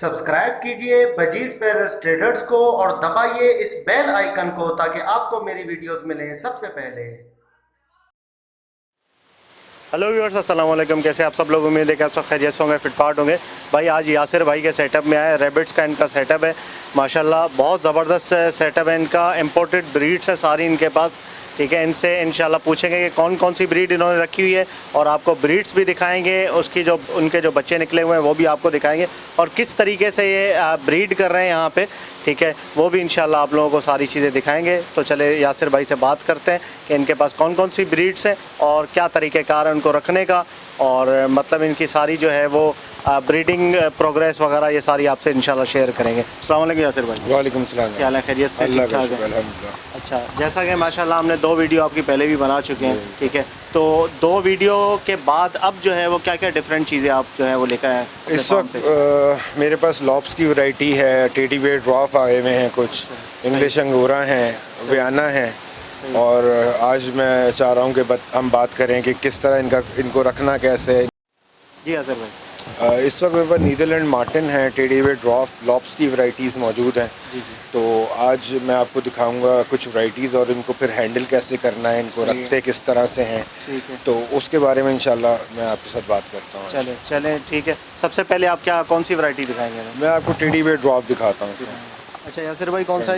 Subscribe कीजिए budgies पेरर्स traders को और दबाइए इस बेल आइकन को ताकि आपको मेरी वीडियोस मिलें सबसे पहले। हेलो व्यूअर्स, अस्सलाम वालेकुम। कैसे आप सब लोग? उम्मीद है कि आप सब खैरियत होंगे, फिटफाट होंगे। भाई आज यासिर भाई के सेटअप में आए। रैबिट्स का इनका सेटअप है, माशाल्लाह बहुत ज़बरदस्त सेटअप है इनका। इम्पोर्टेड ब्रीड्स है सारी इनके पास, ठीक है। इनसे इंशाल्लाह पूछेंगे कि कौन कौन सी ब्रीड इन्होंने रखी हुई है, और आपको ब्रीड्स भी दिखाएंगे, उसकी जो उनके जो बच्चे निकले हुए हैं वो भी आपको दिखाएंगे, और किस तरीके से ये ब्रीड कर रहे हैं यहाँ पे, ठीक है, वो भी इंशाल्लाह आप लोगों को सारी चीज़ें दिखाएंगे। तो चले यासिर भाई से बात करते हैं कि इनके पास कौन कौन सी ब्रीड्स हैं और क्या तरीक़ेकार है उनको रखने का, और मतलब इनकी सारी जो है वो ब्रीडिंग प्रोग्रेस वगैरह ये सारी आपसे इंशाल्लाह शेयर करेंगे। अस्सलाम वालेकुम यासिर भाई। वालेकुम सलाम। क्या हाल है? खैरियत से? ठीक ठाक है, अल्हम्दुलिल्लाह। अच्छा, जैसा कि माशाल्लाह हमने 2 वीडियो आपकी पहले भी बना चुके हैं, ठीक है। तो 2 वीडियो के बाद अब जो है वो क्या क्या डिफरेंट चीज़ें आप जो है वो लेकर आए इस वक्त मेरे पास लॉप्स की वैरायटी है, टेडी बेयर ड्रॉफ आए हुए हैं, कुछ इंग्लिश अंगूरा हैं, वियाना हैं, और आज मैं चाह रहा हूँ कि हम बात करें कि किस तरह इनको रखना कैसे है। जी यासिर भाई। इस वक्त मेरे पास नीदरलैंड मार्टिन है, टेडी बेयर ड्रॉफ, लॉप्स की वैरायटीज़ मौजूद हैं। तो आज मैं आपको दिखाऊंगा कुछ वैरायटीज़ और इनको फिर हैंडल कैसे करना है, इनको रखते किस तरह से हैं, तो उसके बारे में इंशाल्लाह मैं आपके साथ बात करता हूँ। चले चले, ठीक है। सबसे पहले आप क्या कौन सी वैरायटी दिखाएंगे? मैं आपको टेडी बेयर ड्रॉफ दिखाता हूँ। अच्छा यासिर भाई, कौन सा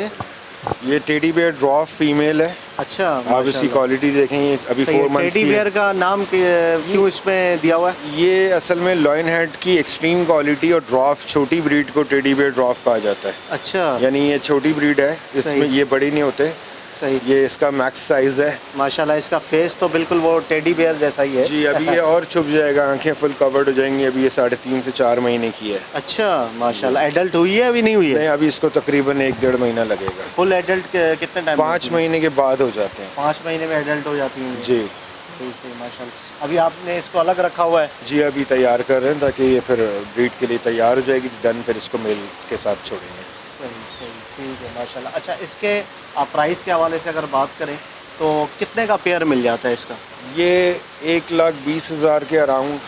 ये टेडी बेयर ड्रॉफ फीमेल है। अच्छा, आप इसकी क्वालिटी देखें, ये अभी 4 मंथ्स की टेडी बेयर का नाम क्यों इसमें दिया हुआ है? ये असल में लॉयन हेड की एक्सट्रीम क्वालिटी और ड्रॉफ छोटी ब्रीड को टेडी बेयर ड्रॉफ कहा जाता है। अच्छा, यानी ये छोटी ब्रीड है, इसमें ये बड़ी नहीं होते। सही। ये इसका मैक्स साइज है। माशाल्लाह इसका फेस तो बिल्कुल वो टेडी बेयर जैसा ही है। जी, अभी ये और छुप जाएगा, आंखें फुल कवर्ड हो जाएंगी। अभी ये 3.5 से 4 महीने की है। अच्छा, माशाल्लाह। एडल्ट हुई है अभी? नहीं हुई है? नहीं, अभी इसको तकरीबन 1-1.5 महीना लगेगा। फुल एडल्ट कितने टाइम? 5 महीने के बाद हो जाते हैं। 5 महीने में एडल्ट हो जाती हैं जी। सही, माशाल्लाह। अभी आपने इसको अलग रखा हुआ है? जी, अभी तैयार कर रहे हैं ताकि ये फिर ब्रीड के लिए तैयार हो जाएगी, देन फिर इसको मेल के साथ छोड़ेंगे। सही, ठीक है, माशाल्लाह। अच्छा, इसके प्राइस के हवाले से अगर बात करें तो कितने का पेयर मिल जाता है इसका? ये 1,20,000 के अराउंड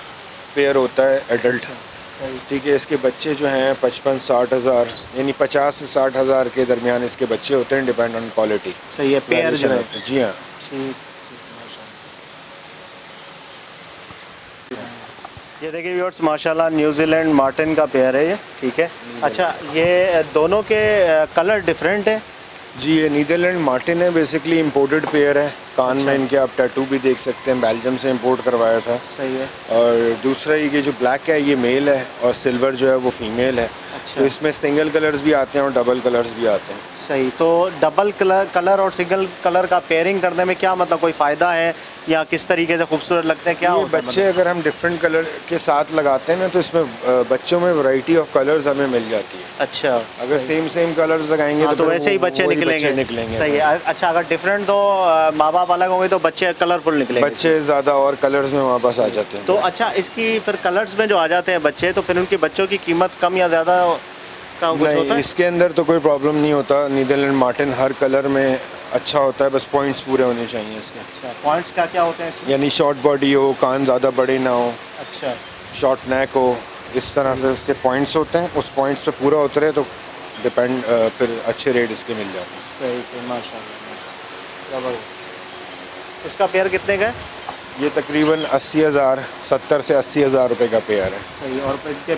पेयर होता है एडल्ट। सही, ठीक है। इसके बच्चे जो हैं 55-60 हज़ार, यानी 50 से 60 हज़ार के दरमियान इसके बच्चे होते हैं, डिपेंड ऑन क्वालिटी। सही है, पेयर जो है। जी हाँ। ठीक, ये देखिए व्यूअर्स, माशाल्लाह न्यूजीलैंड मार्टिन का पेयर है ये, ठीक है। अच्छा, ये दोनों के कलर डिफरेंट है? जी, ये नीदरलैंड मार्टिन है, बेसिकली इंपोर्टेड पेयर है। कान में इनके आप टैटू भी देख सकते हैं, बेल्जियम से इंपोर्ट करवाया था। सही है। और दूसरा ये जो ब्लैक है ये मेल है, और सिल्वर जो है वो फीमेल है। अच्छा। तो इसमें सिंगल कलर्स भी आते हैं और डबल कलर्स भी आते हैं। सही, तो डबल कलर और सिंगल कलर का पेयरिंग करने में क्या मतलब कोई फ़ायदा है, या किस तरीके से खूबसूरत लगते हैं? क्या ये होता है बच्चे अगर हम डिफरेंट कलर के साथ लगाते हैं ना, तो इसमें बच्चों में वैरायटी ऑफ कलर्स हमें मिल जाती है। अच्छा, अगर सेम कलर्स लगाएंगे हाँ, तो फिर वैसे ही बच्चे निकलेंगे। सही है। अच्छा, अगर डिफरेंट तो माँ बाप अलग होंगे तो बच्चे कलरफुल निकलेंगे। बच्चे ज़्यादा और कलर्स में वापस आ जाते हैं। तो अच्छा, इसकी फिर कलर्स में जो आ जाते हैं बच्चे, तो फिर उनके बच्चों की कीमत कम या ज़्यादा का कुछ होता है? इसके अंदर तो कोई प्रॉब्लम नहीं होता। नीदरलैंड मार्टिन हर कलर में अच्छा होता है, बस पॉइंट्स पूरे होने चाहिए इसके। अच्छा, पॉइंट्स क्या क्या होते हैं इसमें? यानी शॉर्ट बॉडी हो, कान ज़्यादा बड़े ना हो, अच्छा, शॉर्ट नेक हो, इस तरह से उसके पॉइंट्स होते हैं। उस पॉइंट्स पे पूरा उतरे तो फिर अच्छे रेट इसके मिल जाते हैं। सही, माशाल्लाह। इसका पेयर कितने का है? ये तकरीबन 80,000, 70 से 80,000 रुपये का पेयर है। सही। और फिर इनके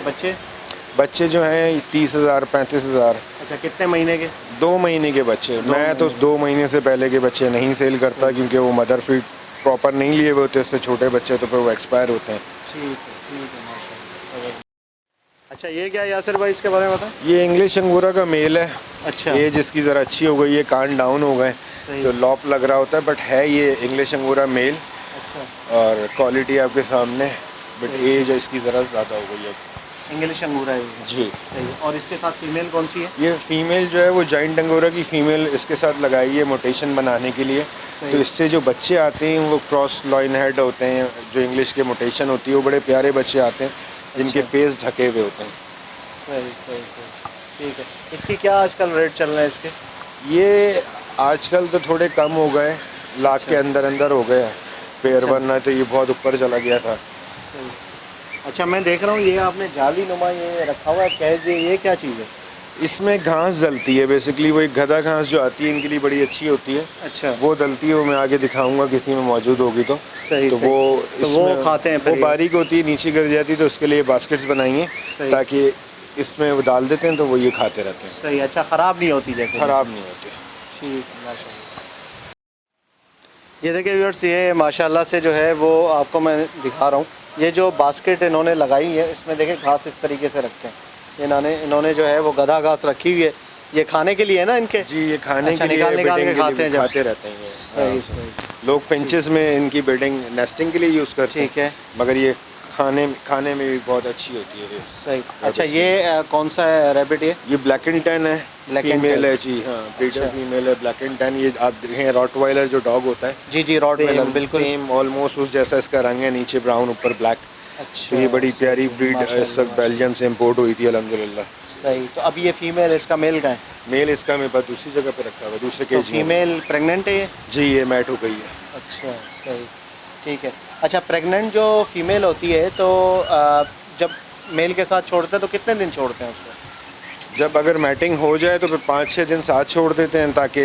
बच्चे जो हैं 30,000, 35,000। अच्छा, कितने महीने के? 2 महीने के बच्चे। मैं तो 2 महीने से पहले के बच्चे नहीं सेल करता, क्योंकि वो मदर फीड प्रॉपर नहीं लिए हुए होते, उससे छोटे बच्चे तो फिर वो एक्सपायर होते हैं। ठीक है, माशाल्लाह। अच्छा, ये क्या है यासिर भाई, इसके बारे में बता। ये इंग्लिश अंगूरा का मेल है। अच्छा, ये जिसकी ज़रा अच्छी हो गई है, कान डाउन हो गए तो लॉप लग रहा होता है, बट है ये इंग्लिश अंगूरा मेल। अच्छा, और क्वालिटी आपके सामने, बट एज इसकी ज़रा ज़्यादा हो गई है। इंग्लिश अंगूरा है ये। जी। सही। और इसके साथ फीमेल कौन सी है? ये फीमेल जो है वो जॉइंट अंगूरा की फ़ीमेल इसके साथ लगाई है मोटेशन बनाने के लिए। तो इससे जो बच्चे आते हैं वो क्रॉस लॉइन हेड होते हैं, जो इंग्लिश के मोटेशन होती है, वो बड़े प्यारे बच्चे आते हैं जिनके फेस ढके हुए होते हैं। सही, ठीक है। इसकी क्या आजकल रेट चल रहा है इसके? ये आजकल तो थोड़े कम हो गए, लाख के अंदर हो गए पेयर, वरना तो ये बहुत ऊपर चला गया था। सही। अच्छा, मैं देख रहा हूँ ये आपने जाली नुमा ये रखा हुआ है कैज, ये क्या चीज़ है? इसमें घास डलती है बेसिकली, वो एक गधा घास जो आती है इनके लिए बड़ी अच्छी होती है। अच्छा, वो डलती है, वो मैं आगे दिखाऊंगा किसी में मौजूद होगी तो। सही तो सही। वो तो वो इसमें खाते हैं वो फिर ये? बारीक होती है, नीचे गिर जाती है, तो उसके लिए बास्केट्स बनाई हैं सही। ताकि इसमें वो डाल देते हैं तो वो ये खाते रहते हैं। सही, अच्छा, ख़राब नहीं होती जैसे? ख़राब नहीं होते। ठीक, माशाल्लाह। ये देखिए व्यूअर्स, ये माशाल्लाह से जो है वो आपको मैं दिखा रहा हूँ, ये जो बास्केट इन्होंने लगाई है इसमें देखिए घास इस तरीके से रखते हैं इन्होंने जो है वो गधा घास रखी हुई है। ये खाने के लिए है ना इनके? जी, ये खाने अच्छा, के लिए निकाल के खाते हैं जब? खाते रहते हैं ये। सही सही। लोग फिंचेस में इनकी ब्रीडिंग नेस्टिंग के लिए यूज़ करते हैं। ठीक है, मगर ये खाने में भी बहुत अच्छी होती है ये। सही। अच्छा, ये कौन सा है रैबिट ये? ये ब्लैक एंड टैन है, Black and फीमेल tan। है जी। हाँ, ब्रीडर अच्छा। फीमेल है, ब्लैक एंड टैन। ये आप देखें रॉटवाइलर जो डॉग होता है, जी जी, रॉटवेलर, बिल्कुल सेम ऑलमोस्ट उस जैसा इसका रंग है, नीचे ब्राउन ऊपर ब्लैक। अच्छा, तो ये बड़ी प्यारी ब्रीड माशाल्लाह, इस वक्त बेल्जियम से इम्पोर्ट हुई थी अल्हम्दुलिल्लाह। सही। तो अभी ये फीमेल, इसका मेल का है? मेल इसका मेरे पास दूसरी जगह पे रखा हुआ है, दूसरे तो केज में। फीमेल प्रेग्नेंट है ये? जी, ये मैट हो गई है। अच्छा, सही, ठीक है। अच्छा, प्रेग्नेंट जो फीमेल होती है तो जब मेल के साथ छोड़ते हैं तो कितने दिन छोड़ते हैं उसको? जब अगर मैटिंग हो जाए तो फिर 5-6 दिन साथ छोड़ देते हैं ताकि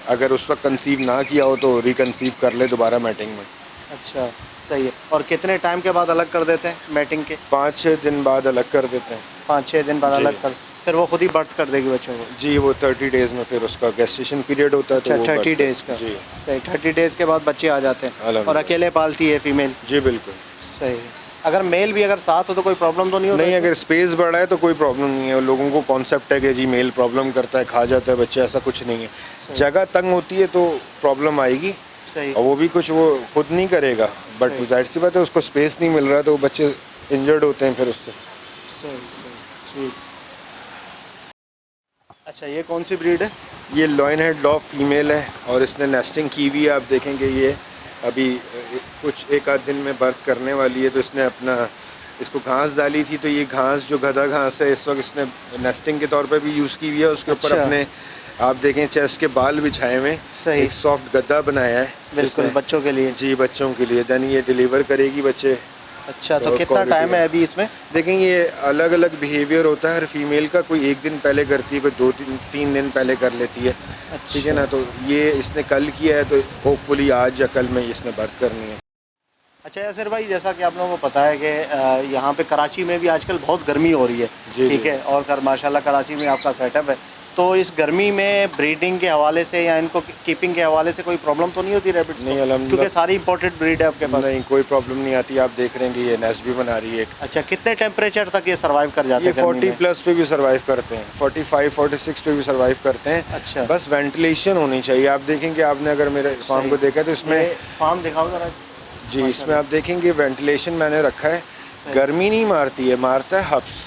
अगर उस वक्त कंसीव ना किया हो तो रिकन्सीव कर ले दोबारा मैटिंग में। अच्छा, सही है। और कितने टाइम के बाद अलग कर देते हैं मैटिंग के? 5-6 दिन बाद अलग कर देते हैं। 5-6 दिन बाद जी। अलग कर, फिर वो खुद ही बर्थ कर देगी बच्चों को? जी, वो 30 डेज़ में फिर उसका गेस्टेशन पीरियड होता है। अच्छा, तो वो 30 बढ़ता है। डेज़ का? जी सही, 30 डेज़ के बाद बच्चे आ जाते हैं। और अल्हम्दुलिल्लाह। अकेले पालती है फीमेल? जी बिल्कुल। सही है। अगर मेल भी अगर साथ हो तो कोई प्रॉब्लम तो नहीं होता? नहीं, अगर स्पेस बड़ा है तो कोई प्रॉब्लम नहीं है। लोगों को कॉन्सेप्ट है कि जी मेल प्रॉब्लम करता है, खा जाता है बच्चे, ऐसा कुछ नहीं है। जगह तंग होती है तो प्रॉब्लम आएगी, सही। और वो भी कुछ वो खुद नहीं करेगा, बट सही। जाहिर सी बात है उसको स्पेस नहीं मिल रहा तो बच्चे इंजर्ड होते हैं फिर उससे। सही सही, ठीक। अच्छा, ये कौन सी ब्रीड है? ये लॉयन हेड लॉफ फीमेल है और इसने नेस्टिंग की हुई है। आप देखेंगे ये अभी कुछ एक आध दिन में बर्थ करने वाली है, तो इसने अपना इसको घास डाली थी, तो ये घास जो गधा घास है इस वक्त इसने नेस्टिंग के तौर पे भी यूज़ की हुई है। उसके ऊपर अच्छा। अपने आप देखें चेस्ट के बाल बिछाए हुए, सही। एक सॉफ्ट गद्दा बनाया है बिल्कुल, इसने। बच्चों के लिए? जी, बच्चों के लिए। देन ये डिलीवर करेगी बच्चे। अच्छा, तो बहुत कितना quality टाइम है अभी इसमें? देखें ये अलग अलग बिहेवियर होता है हर फीमेल का, कोई एक दिन पहले करती है, कोई 2-3 दिन पहले कर लेती है। ठीक है ना, तो ये इसने कल किया है तो होपफुली आज या कल में इसने बर्थ करनी है। अच्छा यासिर भाई, जैसा कि आप लोगों को पता है कि यहाँ पे कराची में भी आजकल बहुत गर्मी हो रही है, जी, ठीक जी। है, और माशाल्लाह कराची में आपका सेटअप है, तो इस गर्मी में ब्रीडिंग के हवाले से या इनको कीपिंग के हवाले से कोई प्रॉब्लम तो नहीं होती रैबिट्स को? नहीं, अल्हम्दुलिल्लाह। क्योंकि सारी इंपोर्टेड ब्रीड है आपके पास। नहीं, कोई प्रॉब्लम नहीं आती। आप देख रहे हैं कि ये नेस्ट भी बना रही है एक। अच्छा, कितने टेम्परेचर तक ये सर्वाइव कर जाते ये हैं गर्मी 40 में? प्लस पे भी सर्वाइव करते हैं, 45-46 पे भी सर्वाइव करते हैं। अच्छा। बस वेंटिलेशन होनी चाहिए। आप देखेंगे, आपने अगर मेरे फार्म को देखा तो इसमें ये फार्म दिखाओ जरा। जी, इसमें आप देखेंगे वेंटिलेशन मैंने रखा है। गर्मी नहीं मारती है, मारता है हब्स।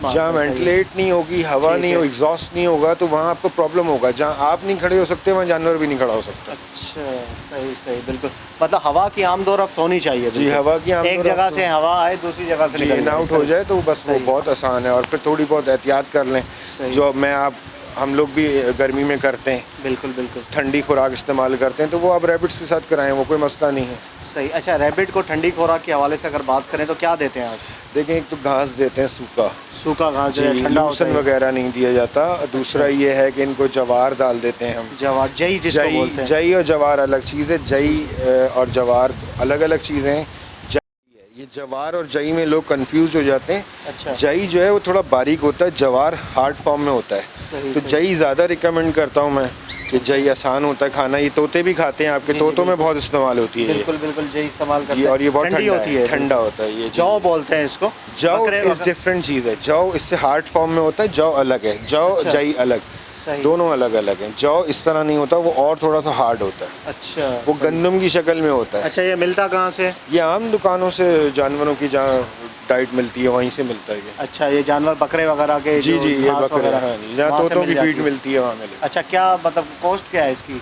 जहाँ वेंटिलेट नहीं होगी, हवा नहीं हो, एग्जॉस्ट नहीं होगा, तो वहाँ आपको प्रॉब्लम होगा। जहाँ आप नहीं खड़े हो सकते वहाँ जानवर भी नहीं खड़ा हो सकता। अच्छा, सही सही, बिल्कुल। मतलब हवा की आमदोरफ्त होनी चाहिए। जी, हवा की एक जगह से हवा आए, दूसरी जगह से निकल इन जाए, आउट हो जाए तो बस वो सही। बहुत आसान है। और फिर थोड़ी बहुत एहतियात कर लें, सही। जो हम लोग भी गर्मी में करते हैं। बिल्कुल बिल्कुल, ठंडी खुराक इस्तेमाल करते हैं, तो वो आप रैबिट्स के साथ कराएं, वो कोई मसला नहीं है। सही। अच्छा, रैबिट को ठंडी खुराक के हवाले से अगर बात करें तो क्या देते हैं आप? देखें, एक तो घास देते हैं सूखा, सूखा घास जो जी, है ठंडा होता लूसन है। वगैरह नहीं दिया जाता। दूसरा ये है कि इनको जवार डाल देते हैं हम। जवार, जई जिसको बोलते हैं। जई और जवार अलग चीज़ है। जई और जवार अलग अलग चीज़ें हैं। जई है, ये जवार और जई में लोग कंफ्यूज हो जाते हैं। अच्छा। जई जो है वो थोड़ा बारीक होता है, जवार हार्ड फॉर्म में होता है। सही, तो सही। जई ज़्यादा रिकमेंड करता हूँ मैं कि जई आसान होता है खाना। ये तोते भी खाते हैं, आपके जी, तोतों जी, में बहुत इस्तेमाल होती है ये। बिल्कुल बिल्कुल, जई इस्तेमाल करते जी, हैं। और ये बहुत ठंडी ठंडा होती है, है, ठंडा होता है ये। जौ बोलते हैं इसको। जौ बकरे इज डिफरेंट चीज़ है। जौ इससे हार्ड फॉर्म में होता है, जौ अलग है। जौ अच्छा। जई अलग, सही। दोनों अलग अलग हैं। जौ इस तरह नहीं होता, वो और थोड़ा सा हार्ड होता है। अच्छा, वो गंदम की शक्ल में होता है। अच्छा, ये मिलता कहाँ से? ये आम दुकानों से, जानवरों की जहाँ डाइट मिलती है वहीं से मिलता है ये। अच्छा, ये जानवर बकरे वगैरह के जी जो जी, ये घास बकरे, वगैरह, हाँ जी, जहाँ वहाँ से तोतों मिल की जाती फीड है। मिलती है वहाँ मिले। अच्छा, क्या मतलब कॉस्ट क्या है इसकी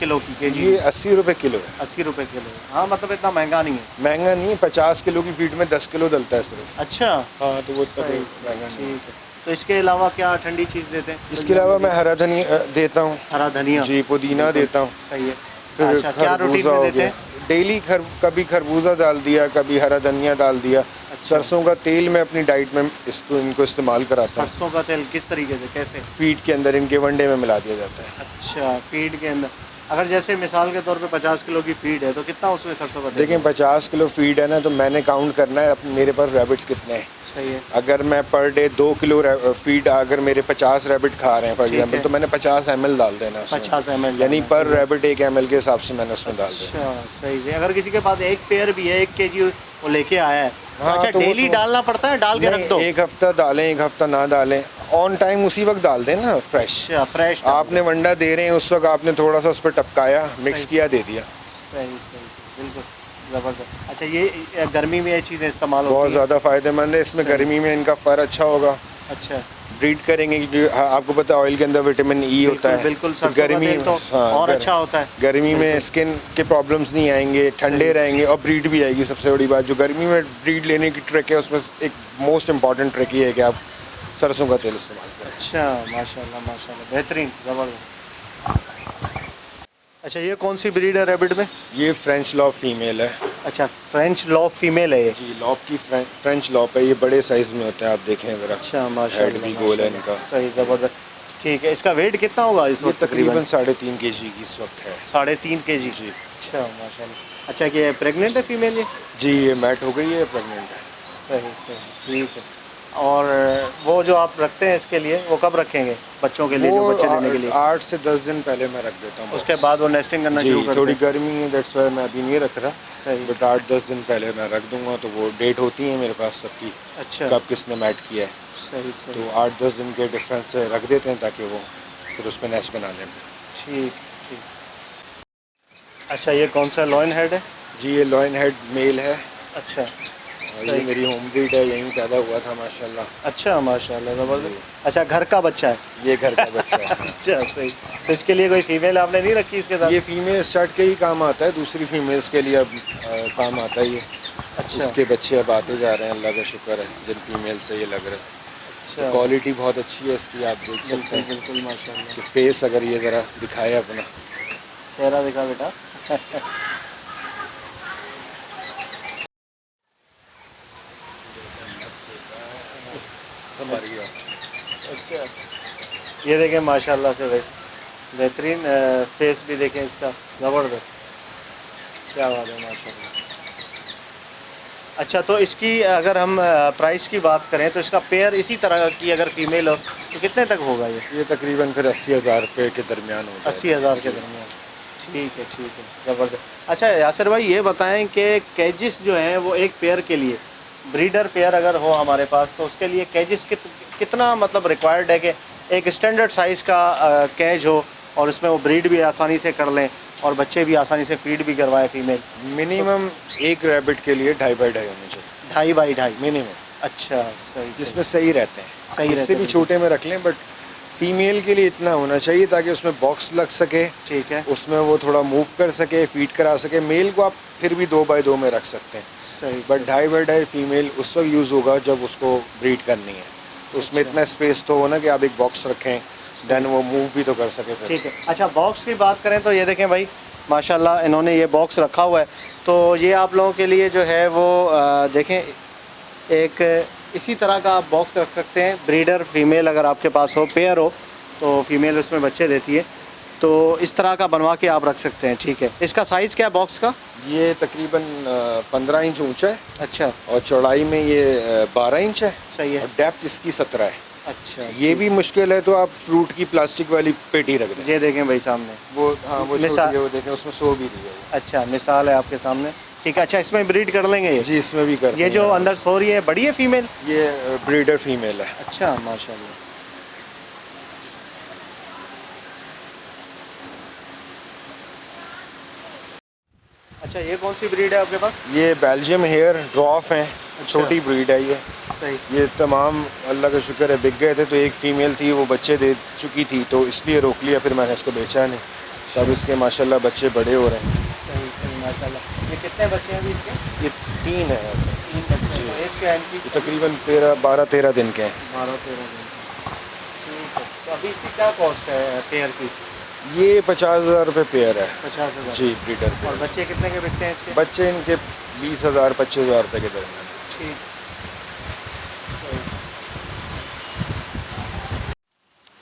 किलो की, केजी? ये 80 रुपये किलो है। 80 रुपये किलो। हाँ, मतलब इतना महंगा नहीं है। महंगा नहीं है। 50 किलो की फीड में 10 किलो डलता है सिर्फ। अच्छा, हाँ, तो वो इतना सही, कोई महंगा नहीं है। ठीक है। तो इसके अलावा क्या ठंडी चीज़ देते हैं? इसके अलावा मैं हरा धनिया देता हूँ। हरा धनिया, जी, पुदीना देता हूँ। सही है। फिर अच्छा, क्या रूटीन खरबूजा में हो देते गया। हैं? डेली कभी खरबूजा डाल दिया, कभी हरा धनिया डाल दिया, सरसों का तेल मैं अपनी डाइट में इनको इस्तेमाल कराता हूँ। सरसों का तेल किस तरीके से, कैसे? फीड के अंदर इनके वनडे में मिला दिया जाता है। अच्छा, फीड के अंदर। अगर जैसे मिसाल के तौर पे 50 किलो की फीड है तो कितना उसमें सरसों का तेल? देखिए 50 किलो फीड है ना, तो मैंने काउंट करना है मेरे पास रैबिट्स कितने हैं। सही है। अगर मैं पर डे 2 किलो फीड, अगर मेरे 50 रैबिट खा रहे हैं फॉर ठीक एग्जाम्पल, है। तो मैंने 50 ml डाल देना उसमें। 50 ml यानी डालना, पर सही है। रैबिट 1 ml के हिसाब से मैंने उसमें डाल दिया। अच्छा, सही से। अगर किसी के पास एक पेयर भी है, 1 केजी वो लेके आया है, हाँ, अच्छा तो वो डेली तो- डालना पड़ता है, डाल के रख दो? एक हफ्ता डालें, एक हफ्ता ना डालें, ऑन टाइम उसी वक्त डाल दें ना, फ्रेश। अच्छा, फ्रेश आपने वंडा दे रहे हैं उस वक्त आपने थोड़ा सा उस पर टपकाया, मिक्स सही। किया, दे दिया। सही सही सही, बिल्कुल ज़बरदस्त। अच्छा, ये गर्मी में ये चीज़ें इस्तेमाल बहुत होती हैं? ज़्यादा फ़ायदेमंद है। इसमें सही। गर्मी में इनका फर अच्छा होगा, अच्छा, ब्रीड करेंगे, क्योंकि आपको पता है ऑयल के अंदर विटामिन ई होता है। बिल्कुल, तो सरसों का तेल तो और अच्छा होता है। गर्मी में बिल्कुल। स्किन के प्रॉब्लम्स नहीं आएंगे, ठंडे सही। रहेंगे और ब्रीड भी आएगी। सबसे बड़ी बात जो गर्मी में ब्रीड लेने की ट्रिक है, उसमें एक मोस्ट इम्पॉर्टेंट ट्रिक ये है कि आप सरसों का तेल इस्तेमाल करें। अच्छा, माशाल्लाह माशाल्लाह, बेहतरीन, ज़बरदस्त। अच्छा, ये कौन सी ब्रीड है रैबिट में? ये फ्रेंच लॉप फीमेल है। अच्छा, फ्रेंच लॉप फीमेल है ये? जी, लॉप की फ्रेंच लॉप है। ये बड़े साइज़ में होते हैं, आप देखें ज़रा। अच्छा, माशाल्लाह हेड भी गोल है माशाल्लाह। इनका। सही, ज़बरदस्त। ठीक है, इसका वेट कितना होगा इस ये वक्त? तकरीबन 3.5 kg की इस वक्त है। 3.5 केजी? जी। अच्छा, माशाल्लाह। अच्छा, कि प्रेग्नेंट है फीमेल ये? जी, ये मैट हो गई है, प्रेगनेंट है। सही सही, ठीक है। और वो जो आप रखते हैं इसके लिए, वो कब रखेंगे बच्चों के लिए, जो बच्चे देने के लिए? 8 से 10 दिन पहले मैं रख देता हूँ। उसके बाद वो नेस्टिंग करना जी, शुरू करते थोड़ी हैं? गर्मी है, दैट्स वाई मैं अभी नहीं रख रहा। सही। बट 8-10 दिन पहले मैं रख दूंगा, तो वो डेट होती है मेरे पास सबकी, अच्छा, कब किसने मैट किया है। सही सही, तो 8-10 दिन के डिफरेंस से रख देते हैं ताकि वो फिर उसमें नेस्ट बना लें। ठीक ठीक। अच्छा, ये कौन सा लॉइन हेड है? जी, ये लॉइन हेड मेल है अच्छा और ये सही। मेरी होम ब्रीड है, यहीं पैदा हुआ था माशाल्लाह। अच्छा, माशाल्लाह, ज़बरदस्त। अच्छा, घर का बच्चा है? ये घर का बच्चा है। अच्छा, सही। तो इसके लिए कोई फीमेल आपने नहीं रखी इसके साथ? ये फीमेल स्टार्ट के ही काम आता है, दूसरी फीमेल्स के लिए अब काम आता है ये। अच्छा उसके बच्चे अब आते जा रहे हैं, अल्लाह का शुक्र है, जिन फीमेल से ये लग रहा है। अच्छा, क्वालिटी बहुत अच्छी है इसकी, आप देख सकते बिल्कुल हैं बिल्कुल, माशाल्लाह। कि फेस अगर ये ज़रा दिखाए अपना। चेहरा दिखा बेटा। अच्छा, ये देखें माशाल्लाह से भाई, बेहतरीन फेस भी देखें इसका, ज़बरदस्त, क्या बात है माशाल्लाह। अच्छा, तो इसकी अगर हम प्राइस की बात करें तो इसका पेयर इसी तरह की अगर फीमेल हो तो कितने तक होगा ये? ये तकरीबन फिर 80,000 रुपये के दरमियान हो जाएगा। 80,000 के दरमियान? ठीक है, ज़बरदस्त। अच्छा यासिर भाई, ये बताएं कि कैजिस जो हैं वो एक पेयर के लिए, ब्रीडर पेयर अगर हो हमारे पास, तो उसके लिए कैजिस कितना मतलब रिक्वायर्ड है कि एक स्टैंडर्ड साइज़ का कैज हो और उसमें वो ब्रीड भी आसानी से कर लें और बच्चे भी आसानी से फीड भी करवाएं फीमेल? मिनिमम एक रैबिट के लिए 2.5 बाई 2.5 होने चाहिए, 2.5 बाई 2.5? मिनिमम, अच्छा, सही जिसमें सही रहते हैं। सही रहते इससे भी हैं, छोटे में रख लें, बट फीमेल के लिए इतना होना चाहिए ताकि उसमें बॉक्स लग सके, ठीक है, उसमें वो थोड़ा मूव कर सके, फीड करा सके। मेल को आप फिर भी 2 बाई 2 में रख सकते हैं, सही बट 2.5 बाई 2.5 फीमेल उस वक्त यूज़ होगा जब उसको ब्रीड करनी है। तो उसमें अच्छा। इतना स्पेस तो हो ना कि आप एक बॉक्स रखें, देन वो मूव भी तो कर सके फिर। ठीक है। अच्छा, बॉक्स की बात करें तो ये देखें भाई, माशाल्लाह इन्होंने ये बॉक्स रखा हुआ है, तो ये आप लोगों के लिए जो है वो देखें, एक इसी तरह का आप बॉक्स रख सकते हैं। ब्रीडर फीमेल अगर आपके पास हो, पेयर हो, तो फीमेल उसमें बच्चे देती है, तो इस तरह का बनवा के आप रख सकते हैं। ठीक है, इसका साइज़ क्या है बॉक्स का? ये तकरीबन 15 इंच ऊंचा है अच्छा, और चौड़ाई में ये 12 इंच है सही है। और डेप्थ इसकी 17 है। अच्छा, ये भी मुश्किल है तो आप फ्रूट की प्लास्टिक वाली पेटी रख दें। ये देखें भाई सामने, वो हाँ, वो मिसाल- छोटी है, वो देखें उसमें सो भी दी है। अच्छा मिसाल है आपके सामने। ठीक है, अच्छा इसमें ब्रीड कर लेंगे ये? जी, इसमें भी करते ये हैं जो आराम अंदर सो रही है बड़ी है फीमेल? से। ये ब्रीडर फीमेल है। अच्छा, माशाल्लाह। अच्छा, ये कौन सी ब्रीड है आपके पास? ये बेल्जियम हेयर ड्रॉफ है, छोटी ब्रीड है ये। सही। ये तमाम अल्लाह का शुक्र है बिक गए थे, तो एक फ़ीमेल थी वो बच्चे दे चुकी थी, तो इसलिए रोक लिया, फिर मैंने इसको बेचा नहीं। तब इसके माशाल्लाह बच्चे बड़े हो रहे हैं। सही सही, माशाल्लाह। ये कितने बच्चे हैं अभी इसके? ये 3 है, 3 बच्चे हैं। एज क्या है इनकी? ये तकरीबन 12-13 दिन के हैं। 12-13 दिन का। ठीक है, तो अभी इसकी क्या कॉस्ट है पेयर की? ये 50,000 रुपये पेयर है। 50,000? जी, ब्रीडर और पेयर। बच्चे कितने के बिकते हैं इसके? बच्चे इनके 20,000 25,000 रुपये के दरमियान। ठीक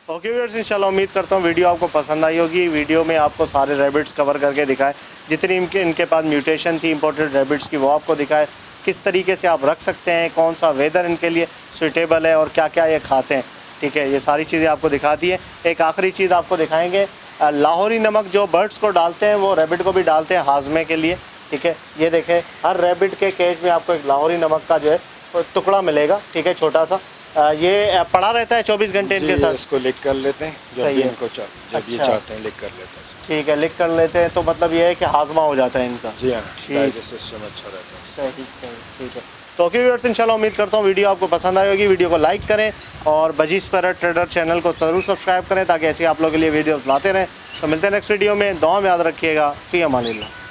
ओके व्यूअर्स, इंशाल्लाह उम्मीद करता हूँ वीडियो आपको पसंद आई होगी। वीडियो में आपको सारे रैबिट्स कवर करके दिखाए, जितनी इनके पास म्यूटेशन थी इंपोर्टेड रैबिट्स की वो आपको दिखाए, किस तरीके से आप रख सकते हैं, कौन सा वेदर इनके लिए सूटेबल है और क्या क्या ये खाते हैं। ठीक है, ये सारी चीज़ें आपको दिखाती है। एक आखिरी चीज़ आपको दिखाएंगे, लाहौरी नमक जो बर्ड्स को डालते हैं वो रैबिट को भी डालते हैं हाजमे के लिए। ठीक है, ये देखें हर रैबिट के केज में आपको एक लाहौरी नमक का जो है टुकड़ा मिलेगा। ठीक है, छोटा सा, ये पड़ा रहता है 24 घंटे इनके साथ। इसको लिख कर लेते हैं जब सही भी है। इनको जब ये अच्छा। चाहते हैं लिख कर लेते हैं इसको। ठीक है, लिख कर लेते हैं तो मतलब ये है कि हाजमा हो जाता है इनका। जी हाँ, ठीक। डाइजेस्ट सिस्टम अच्छा रहता है। सही सही, ठीक है। तो ओके व्यूअर्स, इंशाल्लाह उम्मीद करता हूँ वीडियो आपको पसंद आई होगी। वीडियो को लाइक करें और बजीज़ पैरट ट्रेडर चैनल को ज़रूर सब्सक्राइब करें ताकि ऐसे आप लोगों के लिए वीडियोस लाते रहें। तो मिलते हैं नेक्स्ट वीडियो में। दुआ में याद रखिएगा। फ़ी अमानिल्लाह।